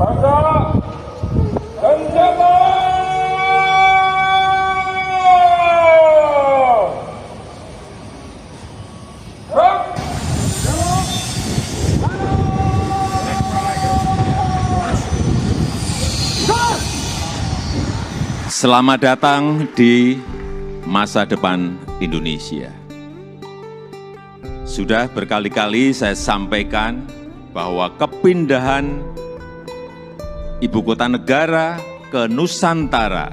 Bangsa dan jasa. Selamat datang di masa depan Indonesia. Sudah berkali-kali saya sampaikan bahwa kepindahan ibu kota negara ke Nusantara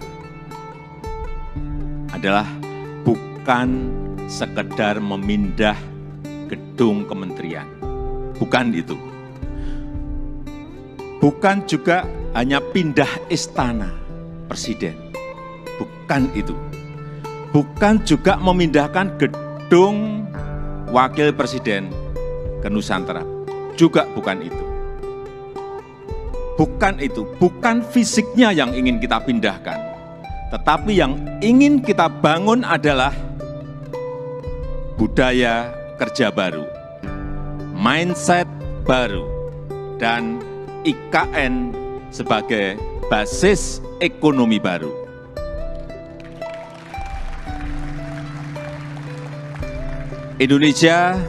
adalah bukan sekedar memindah gedung kementerian. Bukan itu. Bukan juga hanya pindah istana presiden. Bukan itu. Bukan juga memindahkan gedung wakil presiden ke Nusantara. Juga bukan itu. Bukan itu. Bukan fisiknya yang ingin kita pindahkan. Tetapi yang ingin kita bangun adalah budaya kerja baru, mindset baru, dan IKN sebagai basis ekonomi baru. Indonesia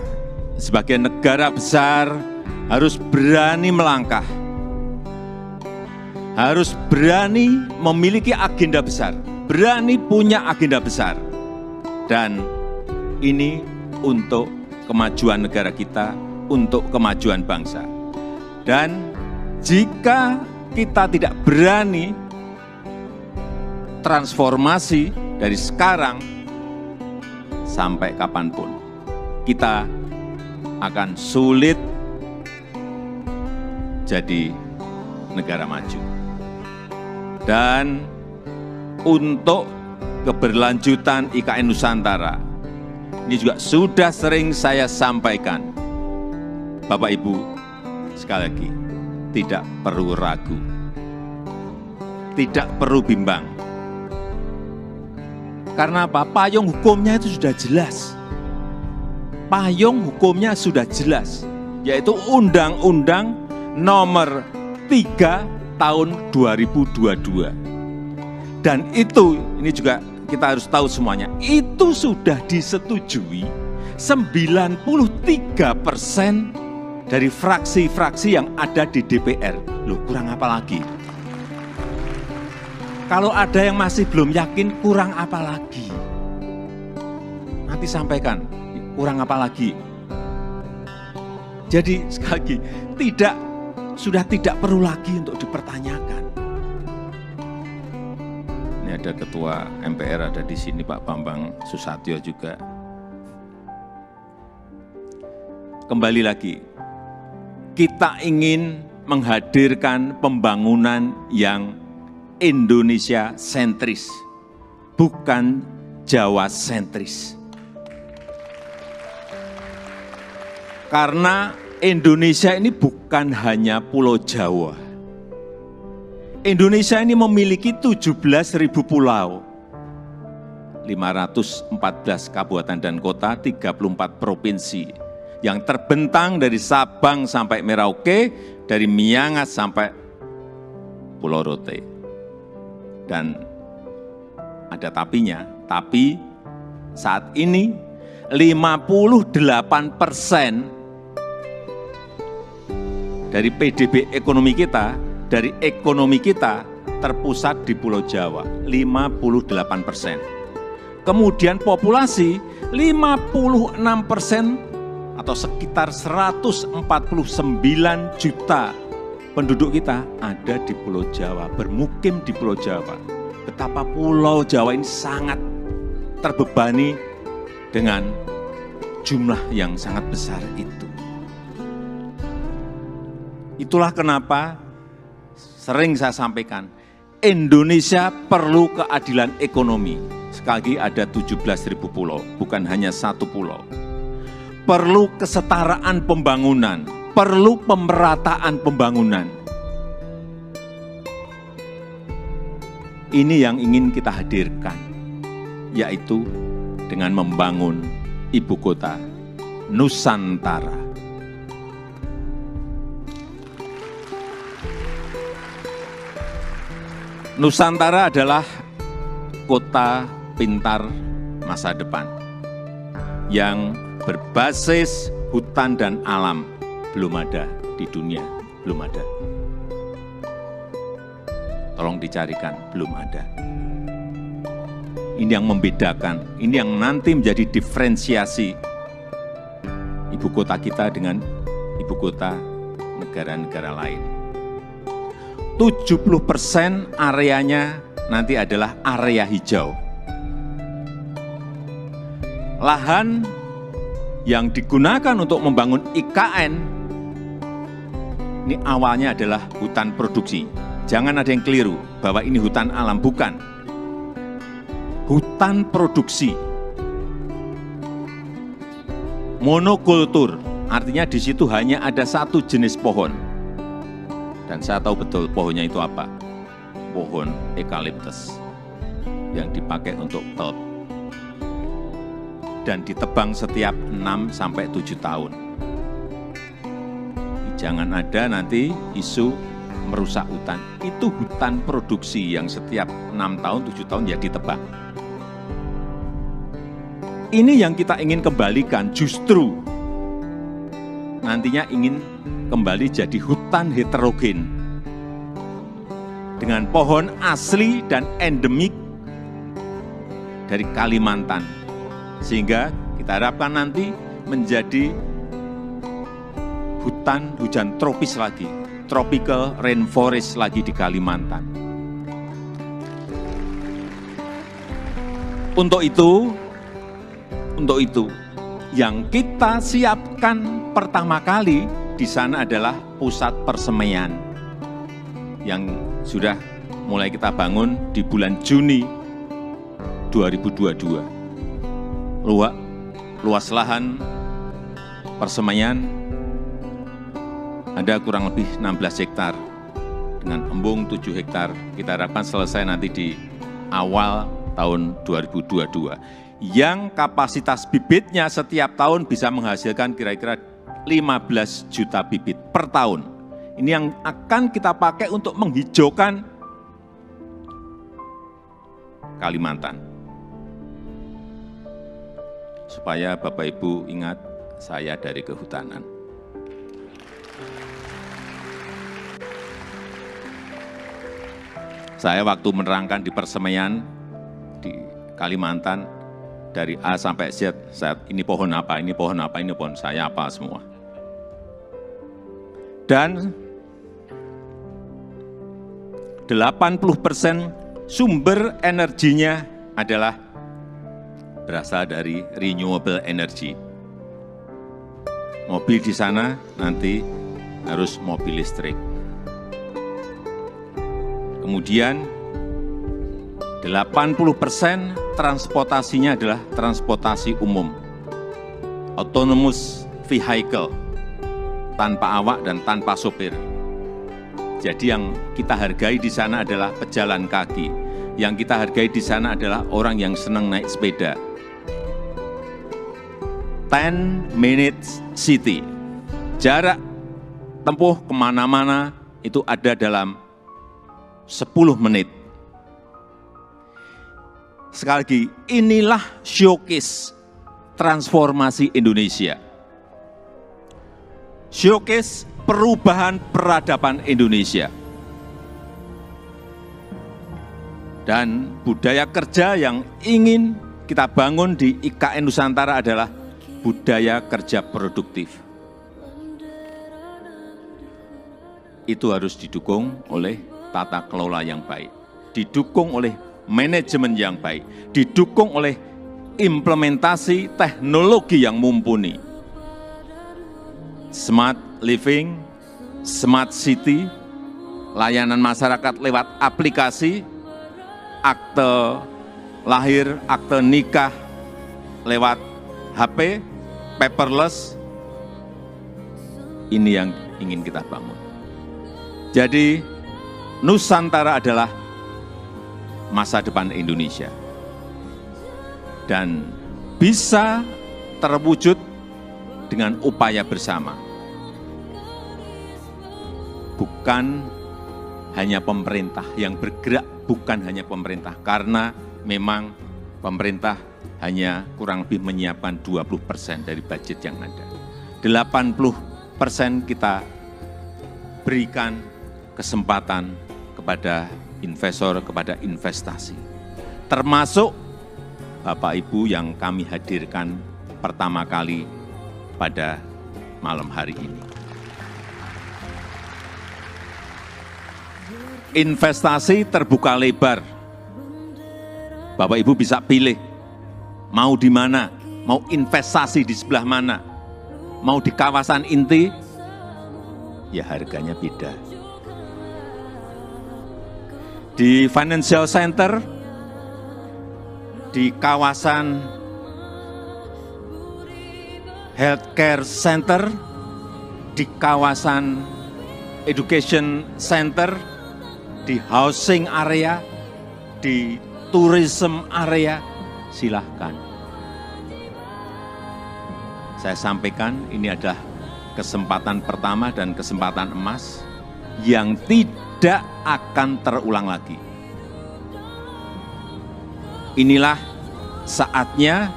sebagai negara besar harus berani melangkah, harus berani memiliki agenda besar, berani punya agenda besar. Dan ini untuk kemajuan negara kita, untuk kemajuan bangsa. Dan jika kita tidak berani transformasi dari sekarang sampai kapanpun, kita akan sulit jadi negara maju. Dan untuk keberlanjutan IKN Nusantara, ini juga sudah sering saya sampaikan. Bapak Ibu, sekali lagi, tidak perlu ragu, tidak perlu bimbang. Karena apa? Payung hukumnya itu sudah jelas. Payung hukumnya sudah jelas, yaitu Undang-Undang Nomor 3 Tahun 2022. Dan itu, ini juga kita harus tahu semuanya, itu sudah disetujui 93% dari fraksi-fraksi yang ada di DPR. Loh, kurang apa lagi? Kalau ada yang masih belum yakin, kurang apa lagi? Nanti sampaikan, kurang apa lagi? Jadi sekali lagi, sudah tidak perlu lagi untuk dipertanyakan. Ini ada Ketua MPR ada di sini, Pak Bambang Susatyo juga. Kembali lagi, kita ingin menghadirkan pembangunan yang Indonesia sentris, bukan Jawa sentris. Karena Indonesia ini bukan hanya Pulau Jawa. Indonesia ini memiliki 17.000 pulau, 514 kabupaten dan kota, 34 provinsi, yang terbentang dari Sabang sampai Merauke, dari Miangas sampai Pulau Rote. Dan ada tapinya, tapi saat ini 58% dari PDB ekonomi kita, dari ekonomi kita terpusat di Pulau Jawa, 58%. Kemudian populasi 56% atau sekitar 149 juta penduduk kita ada di Pulau Jawa, bermukim di Pulau Jawa. Betapa Pulau Jawa ini sangat terbebani dengan jumlah yang sangat besar itu. Itulah kenapa sering saya sampaikan, Indonesia perlu keadilan ekonomi. Sekali lagi ada 17.000 pulau, bukan hanya satu pulau. Perlu kesetaraan pembangunan, perlu pemerataan pembangunan. Ini yang ingin kita hadirkan, yaitu dengan membangun ibu kota Nusantara. Nusantara adalah kota pintar masa depan yang berbasis hutan dan alam. Belum ada di dunia, belum ada. Tolong dicarikan, belum ada. Ini yang membedakan, ini yang nanti menjadi diferensiasi ibu kota kita dengan ibu kota negara-negara lain. 70% areanya nanti adalah area hijau. Lahan yang digunakan untuk membangun IKN, ini awalnya adalah hutan produksi. Jangan ada yang keliru bahwa ini hutan alam, bukan. Hutan produksi. Monokultur, artinya di situ hanya ada satu jenis pohon. Dan saya tahu betul pohonnya itu apa. Pohon eukaliptus yang dipakai untuk tot. Dan ditebang setiap 6-7 tahun. Jangan ada nanti isu merusak hutan. Itu hutan produksi yang setiap 6 tahun, 7 tahun ya ditebang. Ini yang kita ingin kembalikan, justru nantinya ingin kembali jadi hutan heterogen dengan pohon asli dan endemik dari Kalimantan, sehingga kita harapkan nanti menjadi hutan hujan tropis lagi, tropical rainforest lagi di Kalimantan. Untuk itu yang kita siapkan pertama kali di sana adalah pusat persemaian yang sudah mulai kita bangun di bulan Juni 2022. Luas lahan persemaian ada kurang lebih 16 hektar dengan embung 7 hektar. Kita harapkan selesai nanti di awal tahun 2022. Yang kapasitas bibitnya setiap tahun bisa menghasilkan kira-kira 15 juta bibit per tahun. Ini yang akan kita pakai untuk menghijaukan Kalimantan. Supaya Bapak Ibu ingat, saya dari kehutanan. Saya waktu menerangkan di persemaian di Kalimantan, dari A sampai Z, ini pohon apa, ini pohon apa, ini pohon saya apa semua. Dan 80% sumber energinya adalah berasal dari renewable energy. Mobil di sana nanti harus mobil listrik. Kemudian 80% transportasinya adalah transportasi umum, autonomous vehicle, tanpa awak dan tanpa sopir. Jadi yang kita hargai di sana adalah pejalan kaki, yang kita hargai di sana adalah orang yang senang naik sepeda. 10 minutes city, jarak tempuh kemana-mana itu ada dalam 10 menit. Sekali lagi, inilah showcase transformasi Indonesia. Showcase perubahan peradaban Indonesia. Dan budaya kerja yang ingin kita bangun di IKN Nusantara adalah budaya kerja produktif. Itu harus didukung oleh tata kelola yang baik, didukung oleh manajemen yang baik, didukung oleh implementasi teknologi yang mumpuni. Smart living, smart city, layanan masyarakat lewat aplikasi, akte lahir, akte nikah lewat HP, paperless, ini yang ingin kita bangun. Jadi Nusantara adalah masa depan Indonesia dan bisa terwujud dengan upaya bersama, bukan hanya pemerintah yang bergerak, bukan hanya pemerintah. Karena memang pemerintah hanya kurang lebih menyiapkan 20% dari budget yang ada. 80% kita berikan kesempatan kepada investor, kepada investasi. Termasuk Bapak Ibu yang kami hadirkan pertama kali pada malam hari ini. Investasi terbuka lebar. Bapak Ibu bisa pilih mau di mana, mau investasi di sebelah mana, mau di kawasan inti, ya harganya beda. Di financial center, di kawasan healthcare center, di kawasan education center, di housing area, di tourism area, silahkan. Saya sampaikan ini adalah kesempatan pertama dan kesempatan emas yang tidak akan terulang lagi. Inilah saatnya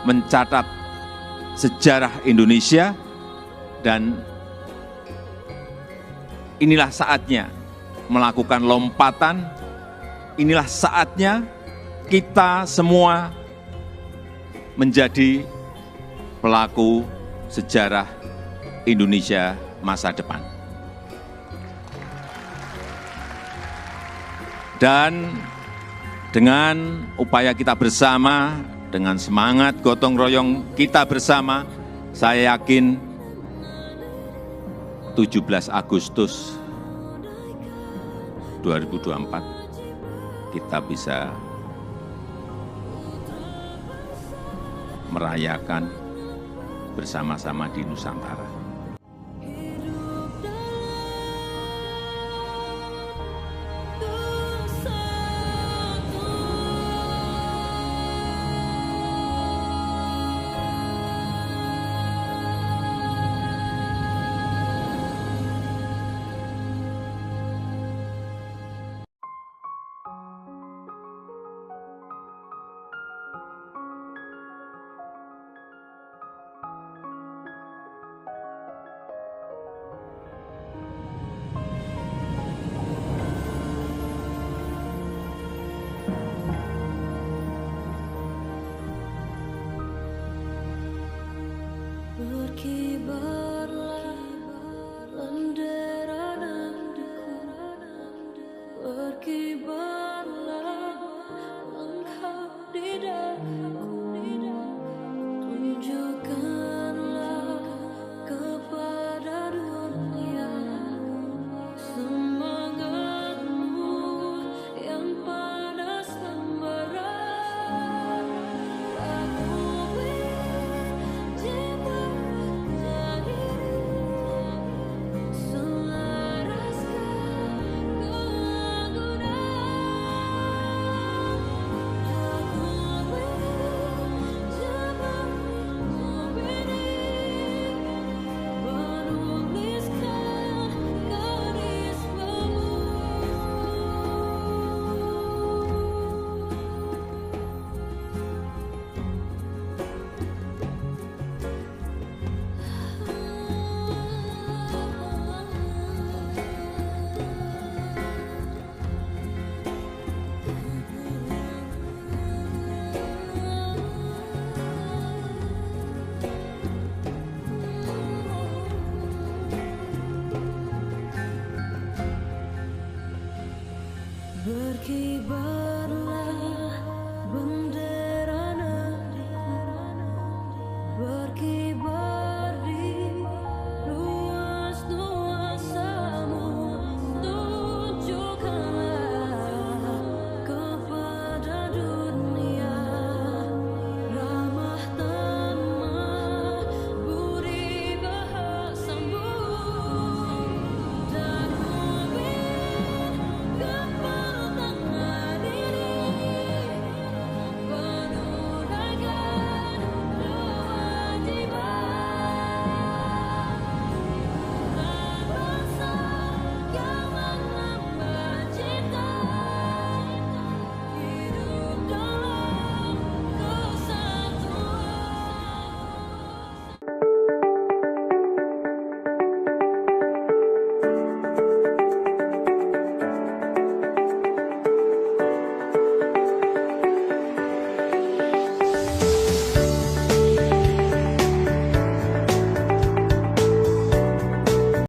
mencatat sejarah Indonesia dan inilah saatnya melakukan lompatan. Inilah saatnya kita semua menjadi pelaku sejarah Indonesia masa depan. Dan dengan upaya kita bersama, dengan semangat gotong royong kita bersama, saya yakin 17 Agustus 2024 kita bisa merayakan bersama-sama di Nusantara. Berkibarlah bendera negeriku, berkibarlah engkau di dalamku, tunjukkanlah kepada dunia semangatmu yang panas membara. Berkibar